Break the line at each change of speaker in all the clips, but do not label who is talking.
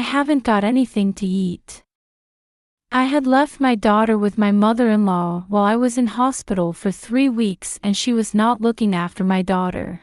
haven't got anything to eat." I had left my daughter with my mother-in-law while I was in hospital for 3 weeks, and she was not looking after my daughter.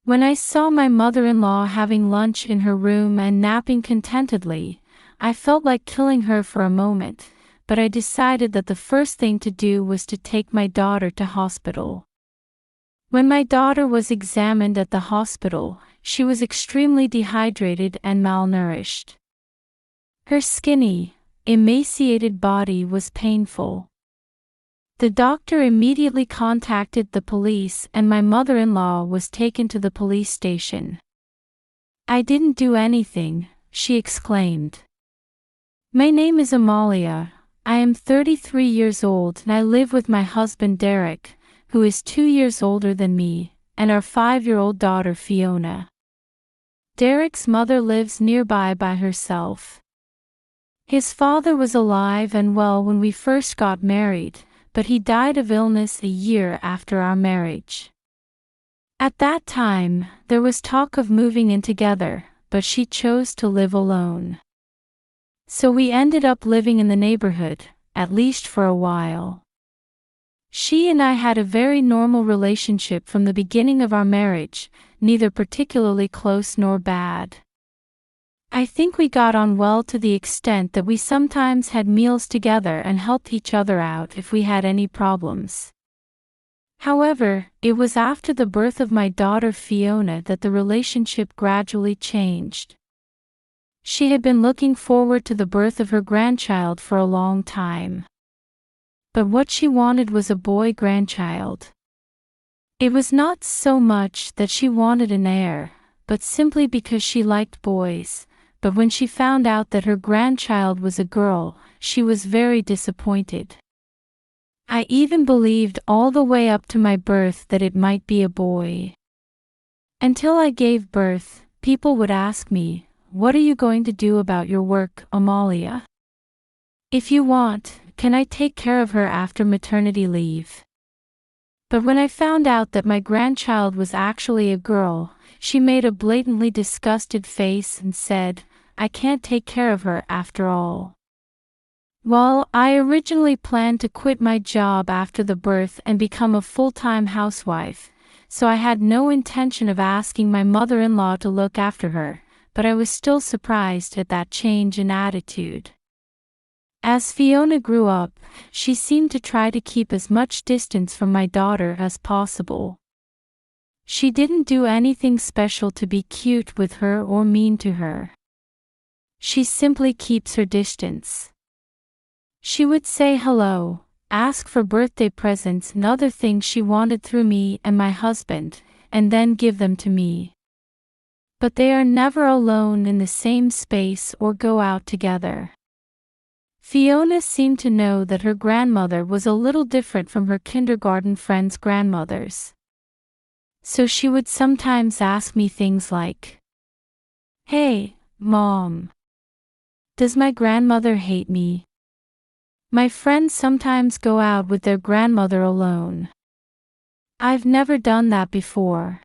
When I saw my mother-in-law having lunch in her room and napping contentedly, I felt like killing her for a moment, but I decided that the first thing to do was to take my daughter to hospital. When my daughter was examined at the hospital, she was extremely dehydrated and malnourished. Her skinny, emaciated body was painful. The doctor immediately contacted the police, and my mother-in-law was taken to the police station. "I didn't do anything," she exclaimed. "My name is Amalia. I am 33 years old and I live with my husband Derek, who is 2 years older than me, and our 5-year-old daughter Fiona. Derek's mother lives nearby by herself. His father was alive and well when we first got married, but he died of illness a year after our marriage. At that time, there was talk of moving in together, but she chose to live alone. So we ended up living in the neighborhood, at least for a while. She and I had a very normal relationship from the beginning of our marriage, neither particularly close nor bad. I think we got on well to the extent that we sometimes had meals together and helped each other out if we had any problems. However, it was after the birth of my daughter Fiona that the relationship gradually changed. She had been looking forward to the birth of her grandchild for a long time. But what she wanted was a boy grandchild. It was not so much that she wanted an heir, but simply because she liked boys. But when she found out that her grandchild was a girl, she was very disappointed. I even believed all the way up to my birth that it might be a boy. Until I gave birth, people would ask me, "What are you going to do about your work, Amalia? If you want, can I take care of her after maternity leave?" But when I found out that my grandchild was actually a girl, she made a blatantly disgusted face and said, "I can't take care of her after all." Well, I originally planned to quit my job after the birth and become a full-time housewife, so I had no intention of asking my mother-in-law to look after her, but I was still surprised at that change in attitude. As Fiona grew up, she seemed to try to keep as much distance from my daughter as possible. She didn't do anything special to be cute with her or mean to her. She simply keeps her distance. She would say hello, ask for birthday presents and other things she wanted through me and my husband, and then give them to me. But they are never alone in the same space or go out together. Fiona seemed to know that her grandmother was a little different from her kindergarten friends' grandmothers. So she would sometimes ask me things like, "Hey, Mom. Does my grandmother hate me? My friends sometimes go out with their grandmother alone. I've never done that before."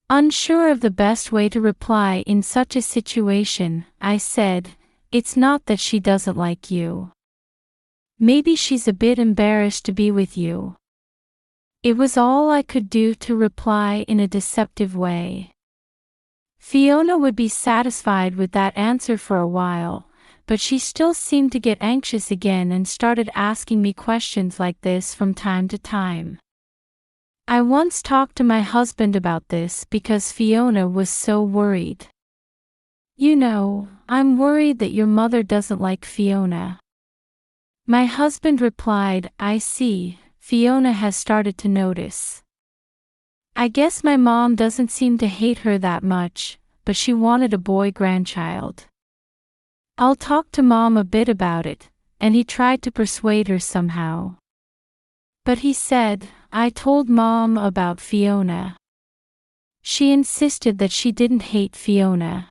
Unsure of the best way to reply in such a situation, I said, "It's not that she doesn't like you. Maybe she's a bit embarrassed to be with you." It was all I could do to reply in a deceptive way. Fiona would be satisfied with that answer for a while, but she still seemed to get anxious again and started asking me questions like this from time to time. I once talked to my husband about this because Fiona was so worried. "You know, I'm worried that your mother doesn't like Fiona." My husband replied, "I see, Fiona has started to notice. I guess my mom doesn't seem to hate her that much, but she wanted a boy grandchild. I'll talk to Mom a bit about it," and he tried to persuade her somehow. But he said, "I told Mom about Fiona. She insisted that she didn't hate Fiona.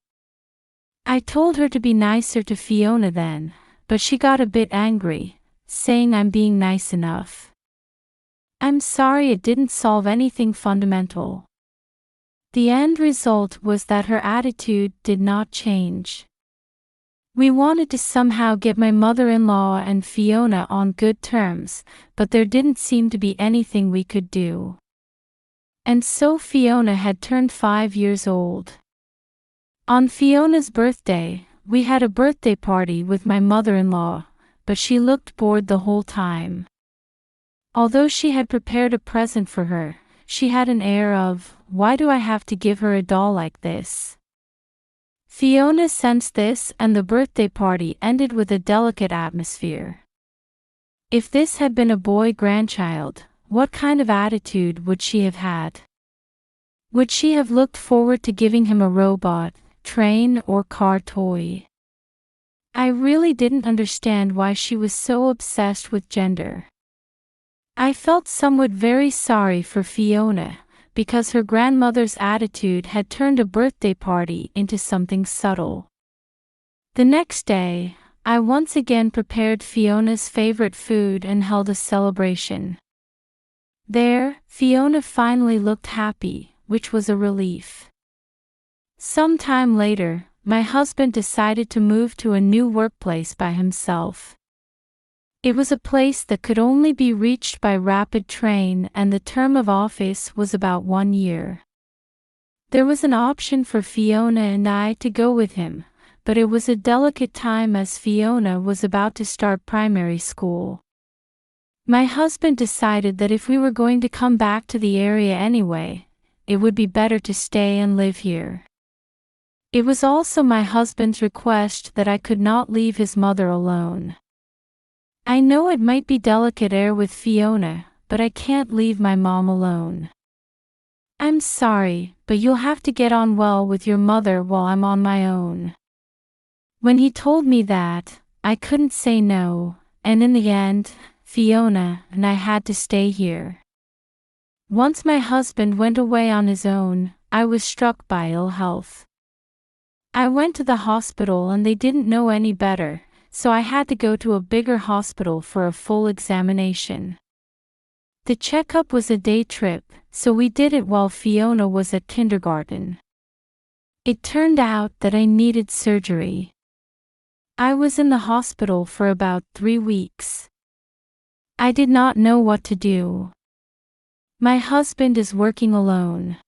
I told her to be nicer to Fiona then, but she got a bit angry, saying I'm being nice enough. I'm sorry, it didn't solve anything fundamental." The end result was that her attitude did not change. We wanted to somehow get my mother-in-law and Fiona on good terms, but there didn't seem to be anything we could do. And so Fiona had turned 5 years old. On Fiona's birthday, we had a birthday party with my mother-in-law, but she looked bored the whole time. Although she had prepared a present for her, she had an air of, "Why do I have to give her a doll like this?" Fiona sensed this, and the birthday party ended with a delicate atmosphere. If this had been a boy grandchild, what kind of attitude would she have had? Would she have looked forward to giving him a robot, train, or car toy? I really didn't understand why she was so obsessed with gender. I felt somewhat very sorry for Fiona, because her grandmother's attitude had turned a birthday party into something subtle. The next day, I once again prepared Fiona's favorite food and held a celebration. There, Fiona finally looked happy, which was a relief. Some time later, my husband decided to move to a new workplace by himself. It was a place that could only be reached by rapid train, and the term of office was about 1 year. There was an option for Fiona and I to go with him, but it was a delicate time as Fiona was about to start primary school. My husband decided that if we were going to come back to the area anyway, it would be better to stay and live here. It was also my husband's request that I could not leave his mother alone. I know it might be delicate air with Fiona, but I can't leave my mom alone. I'm sorry, but you'll have to get on well with your mother while I'm on my own. When he told me that, I couldn't say no, and in the end, Fiona and I had to stay here. Once my husband went away on his own, I was struck by ill health. I went to the hospital and they didn't know any better, so I had to go to a bigger hospital for a full examination. The checkup was a day trip, so we did it while Fiona was at kindergarten. It turned out that I needed surgery. I was in the hospital for about 3 weeks. I did not know what to do. My husband is working alone.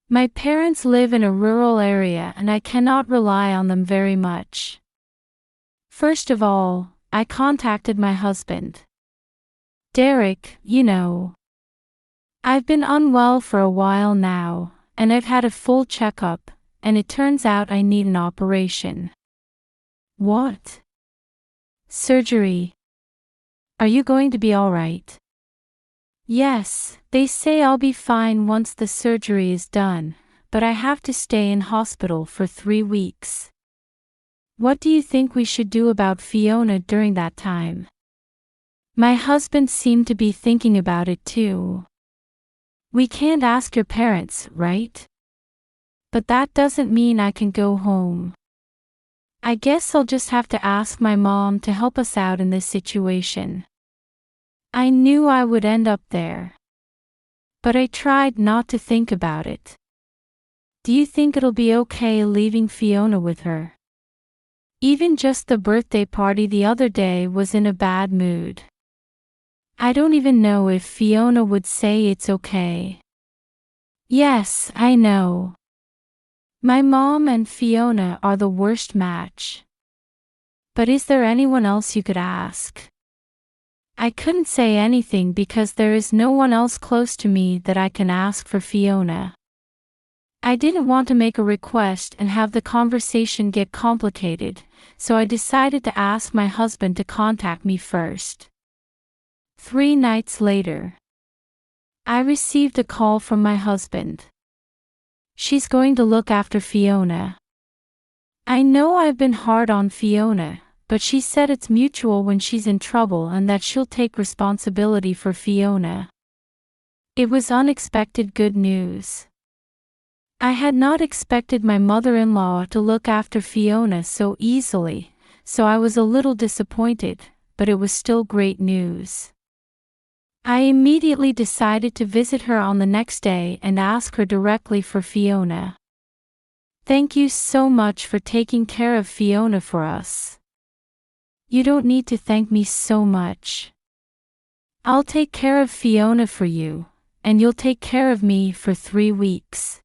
My parents live in a rural area and I cannot rely on them very much. First of all, I contacted my husband. Derek, you know. I've been unwell for a while now, and I've had a full checkup, and it turns out I need an operation. What? Surgery. Are you going to be all right? Yes, they say I'll be fine once the surgery is done, but I have to stay in hospital for 3 weeks. What do you think we should do about Fiona during that time? My husband seemed to be thinking about it too. We can't ask your parents, right? But that doesn't mean I can go home. I guess I'll just have to ask my mom to help us out in this situation. I knew I would end up there. But I tried not to think about it. Do you think it'll be okay leaving Fiona with her? Even just the birthday party the other day was in a bad mood. I don't even know if Fiona would say it's okay. Yes, I know. My mom and Fiona are the worst match. But is there anyone else you could ask? I couldn't say anything because there is no one else close to me that I can ask for Fiona. I didn't want to make a request and have the conversation get complicated, so I decided to ask my husband to contact me first. 3 nights later, I received a call from my husband. She's going to look after Fiona. I know I've been hard on Fiona, but she said it's mutual when she's in trouble and that she'll take responsibility for Fiona. It was unexpected good news. I had not expected my mother-in-law to look after Fiona so easily, so I was a little disappointed, but it was still great news. I immediately decided to visit her on the next day and ask her directly for Fiona. Thank you so much for taking care of Fiona for us. You don't need to thank me so much. I'll take care of Fiona for you, and you'll take care of me for 3 weeks.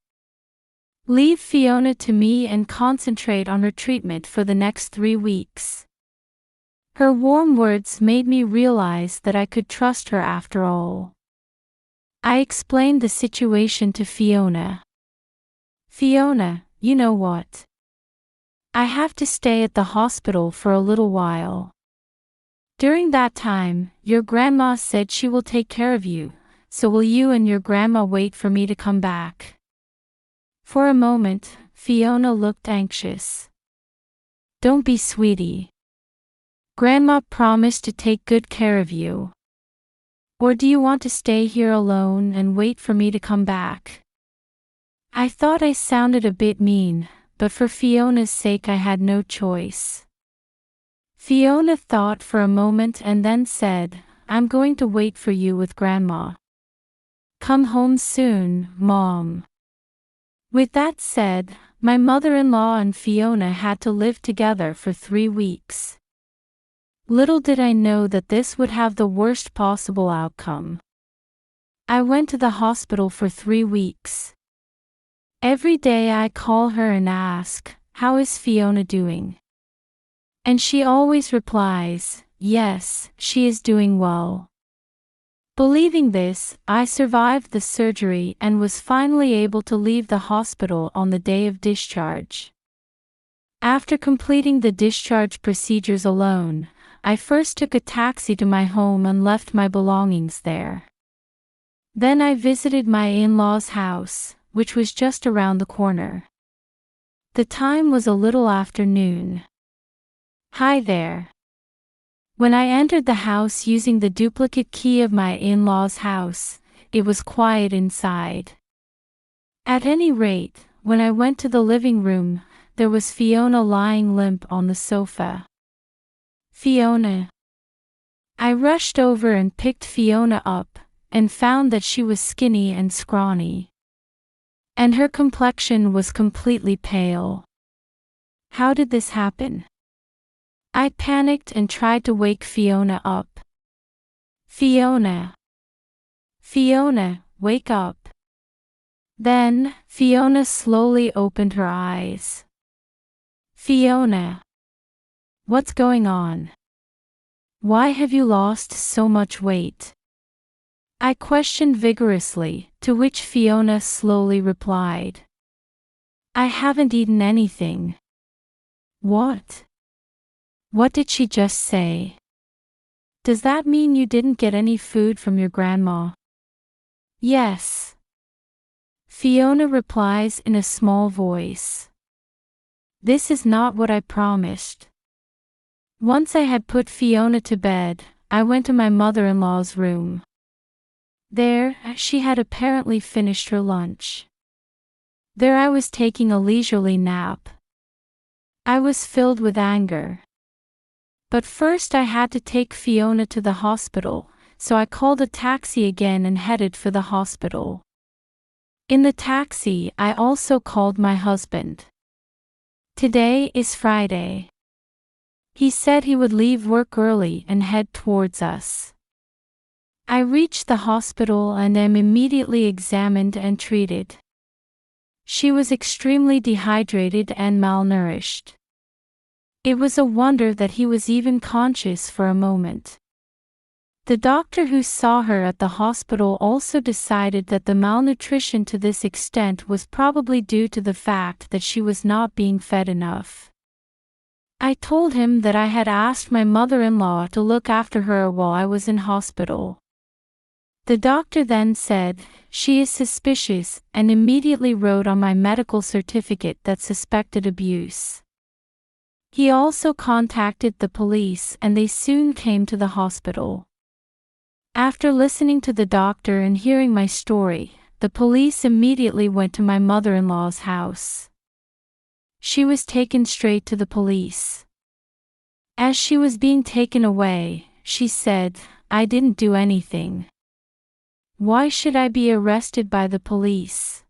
Leave Fiona to me and concentrate on her treatment for the next 3 weeks. Her warm words made me realize that I could trust her after all. I explained the situation to Fiona. Fiona, you know what? I have to stay at the hospital for a little while. During that time, your grandma said she will take care of you, so will you and your grandma wait for me to come back? For a moment, Fiona looked anxious. Don't be, sweetie. Grandma promised to take good care of you. Or do you want to stay here alone and wait for me to come back? I thought I sounded a bit mean, but for Fiona's sake I had no choice. Fiona thought for a moment and then said, I'm going to wait for you with Grandma. Come home soon, Mom. With that said, my mother-in-law and Fiona had to live together for 3 weeks. Little did I know that this would have the worst possible outcome. I went to the hospital for 3 weeks. Every day I call her and ask, how is Fiona doing? And she always replies, yes, she is doing well. Believing this, I survived the surgery and was finally able to leave the hospital on the day of discharge. After completing the discharge procedures alone, I first took a taxi to my home and left my belongings there. Then I visited my in-laws' house, which was just around the corner. The time was a little after noon. Hi there. When I entered the house using the duplicate key of my in-laws' house, it was quiet inside. At any rate, when I went to the living room, there was Fiona lying limp on the sofa. Fiona. I rushed over and picked Fiona up, and found that she was skinny and scrawny. And her complexion was completely pale. How did this happen? I panicked and tried to wake Fiona up. Fiona. Fiona, wake up. Then, Fiona slowly opened her eyes. Fiona. What's going on? Why have you lost so much weight? I questioned vigorously, to which Fiona slowly replied. I haven't eaten anything. What? What did she just say? Does that mean you didn't get any food from your grandma? Yes. Fiona replies in a small voice. This is not what I promised. Once I had put Fiona to bed, I went to my mother-in-law's room. There, she had apparently finished her lunch. There I was taking a leisurely nap. I was filled with anger. But first I had to take Fiona to the hospital, so I called a taxi again and headed for the hospital. In the taxi, I also called my husband. Today is Friday. He said he would leave work early and head towards us. I reached the hospital and am immediately examined and treated. She was extremely dehydrated and malnourished. It was a wonder that he was even conscious for a moment. The doctor who saw her at the hospital also decided that the malnutrition to this extent was probably due to the fact that she was not being fed enough. I told him that I had asked my mother-in-law to look after her while I was in hospital. The doctor then said, she is suspicious, and immediately wrote on my medical certificate that suspected abuse. He also contacted the police and they soon came to the hospital. After listening to the doctor and hearing my story, the police immediately went to my mother-in-law's house. She was taken straight to the police. As she was being taken away, she said, I didn't do anything. Why should I be arrested by the police?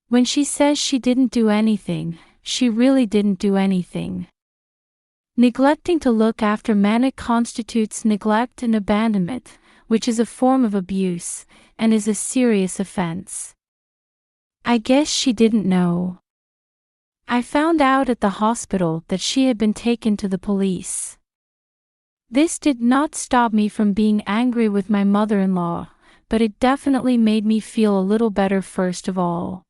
When she says she didn't do anything, she really didn't do anything. Neglecting to look after Manic constitutes neglect and abandonment, which is a form of abuse, and is a serious offense. I guess she didn't know. I found out at the hospital that she had been taken to the police. This did not stop me from being angry with my mother-in-law, but it definitely made me feel a little better first of all.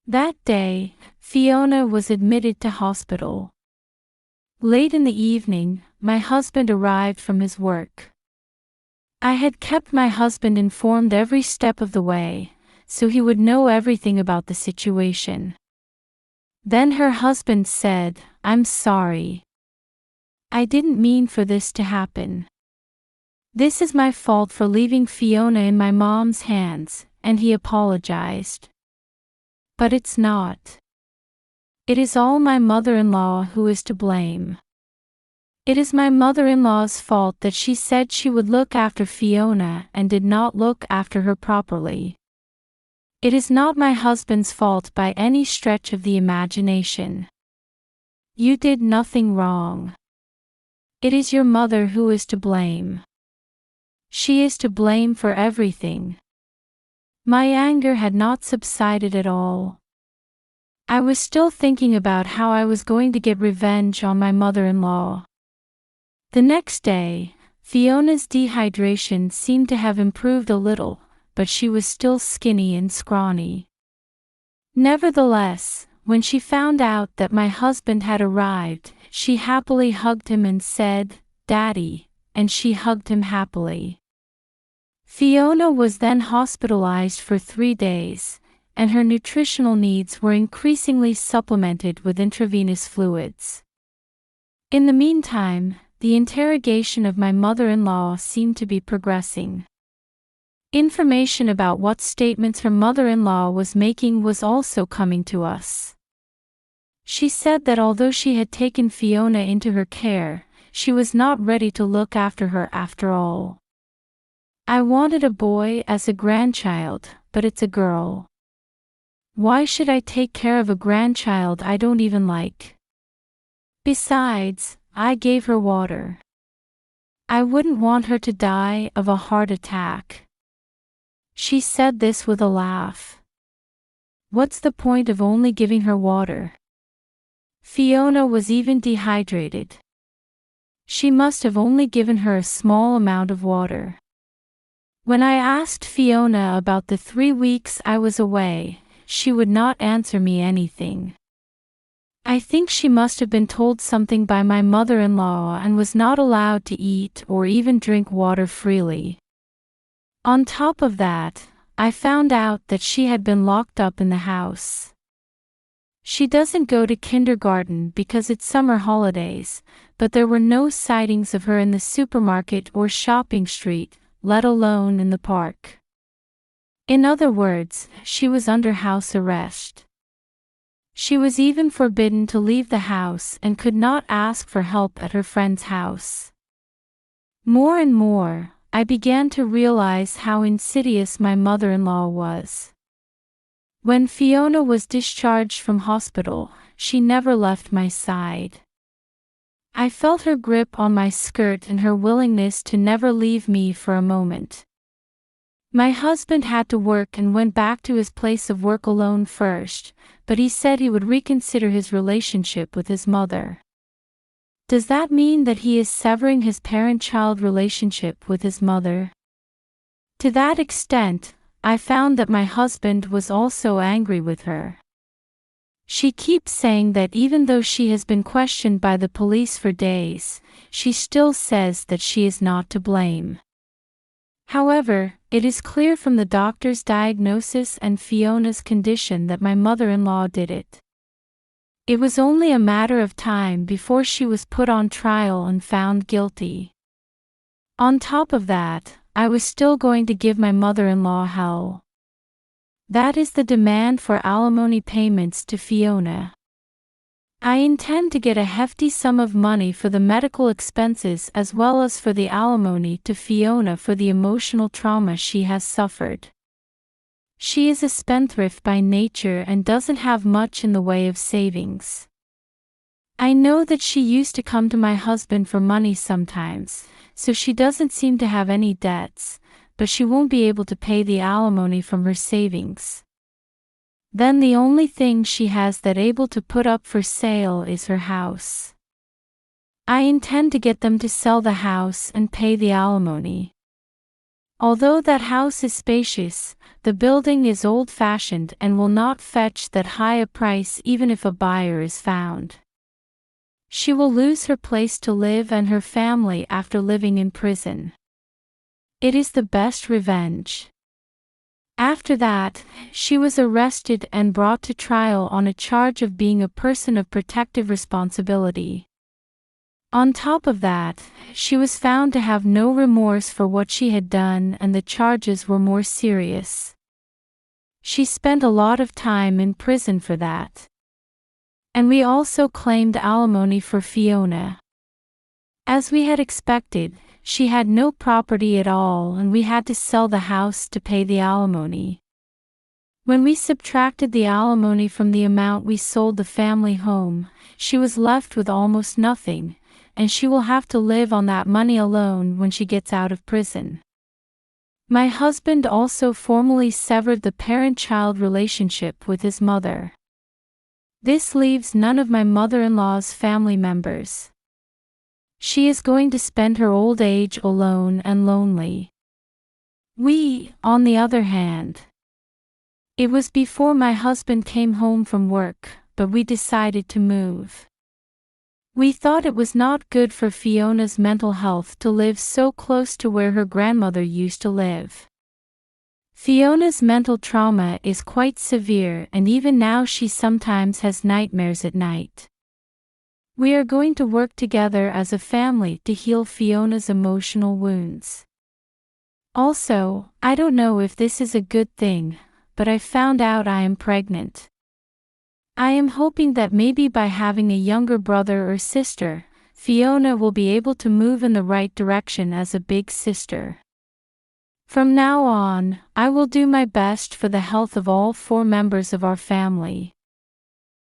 That day, Fiona was admitted to hospital. Late in the evening, my husband arrived from his work. I had kept my husband informed every step of the way, so he would know everything about the situation. Then her husband said, "I'm sorry. I didn't mean for this to happen. This is my fault for leaving Fiona in my mom's hands," and he apologized. But it's not. It is all my mother-in-law who is to blame. It is my mother-in-law's fault that she said she would look after Fiona and did not look after her properly. It is not my husband's fault by any stretch of the imagination. You did nothing wrong. It is your mother who is to blame. She is to blame for everything. My anger had not subsided at all. I was still thinking about how I was going to get revenge on my mother-in-law. The next day, Fiona's dehydration seemed to have improved a little, but she was still skinny and scrawny. Nevertheless, when she found out that my husband had arrived, she happily hugged him and said, "Daddy," and she hugged him happily. Fiona was then hospitalized for 3 days, and her nutritional needs were increasingly supplemented with intravenous fluids. In the meantime, the interrogation of my mother-in-law seemed to be progressing. Information about what statements her mother-in-law was making was also coming to us. She said that although she had taken Fiona into her care, she was not ready to look after her after all. "I wanted a boy as a grandchild, but it's a girl. Why should I take care of a grandchild I don't even like? Besides, I gave her water. I wouldn't want her to die of a heart attack." She said this with a laugh. What's the point of only giving her water? Fiona was even dehydrated. She must have only given her a small amount of water. When I asked Fiona about the 3 weeks I was away, she would not answer me anything. I think she must have been told something by my mother-in-law and was not allowed to eat or even drink water freely. On top of that, I found out that she had been locked up in the house. She doesn't go to kindergarten because it's summer holidays, but there were no sightings of her in the supermarket or shopping street, let alone in the park. In other words, she was under house arrest. She was even forbidden to leave the house and could not ask for help at her friend's house. More and more, I began to realize how insidious my mother-in-law was. When Fiona was discharged from hospital, she never left my side. I felt her grip on my skirt and her willingness to never leave me for a moment. My husband had to work and went back to his place of work alone first, but he said he would reconsider his relationship with his mother. Does that mean that he is severing his parent-child relationship with his mother? To that extent, I found that my husband was also angry with her. She keeps saying that even though she has been questioned by the police for days, she still says that she is not to blame. However, it is clear from the doctor's diagnosis and Fiona's condition that my mother-in-law did it. It was only a matter of time before she was put on trial and found guilty. On top of that, I was still going to give my mother-in-law hell. That is the demand for alimony payments to Fiona. I intend to get a hefty sum of money for the medical expenses as well as for the alimony to Fiona for the emotional trauma she has suffered. She is a spendthrift by nature and doesn't have much in the way of savings. I know that she used to come to my husband for money sometimes, so she doesn't seem to have any debts, but she won't be able to pay the alimony from her savings. Then the only thing she has that able to put up for sale is her house. I intend to get them to sell the house and pay the alimony. Although that house is spacious, the building is old-fashioned and will not fetch that high a price even if a buyer is found. She will lose her place to live and her family after living in prison. It is the best revenge. After that, she was arrested and brought to trial on a charge of being a person of protective responsibility. On top of that, she was found to have no remorse for what she had done and the charges were more serious. She spent a lot of time in prison for that. And we also claimed alimony for Fiona. As we had expected, she had no property at all and we had to sell the house to pay the alimony. When we subtracted the alimony from the amount we sold the family home, she was left with almost nothing, and she will have to live on that money alone when she gets out of prison. My husband also formally severed the parent-child relationship with his mother. This leaves none of my mother-in-law's family members. She is going to spend her old age alone and lonely. We, on the other hand. It was before my husband came home from work, but we decided to move. We thought it was not good for Fiona's mental health to live so close to where her grandmother used to live. Fiona's mental trauma is quite severe and even now she sometimes has nightmares at night. We are going to work together as a family to heal Fiona's emotional wounds. Also, I don't know if this is a good thing, but I found out I am pregnant. I am hoping that maybe by having a younger brother or sister, Fiona will be able to move in the right direction as a big sister. From now on, I will do my best for the health of all 4 members of our family.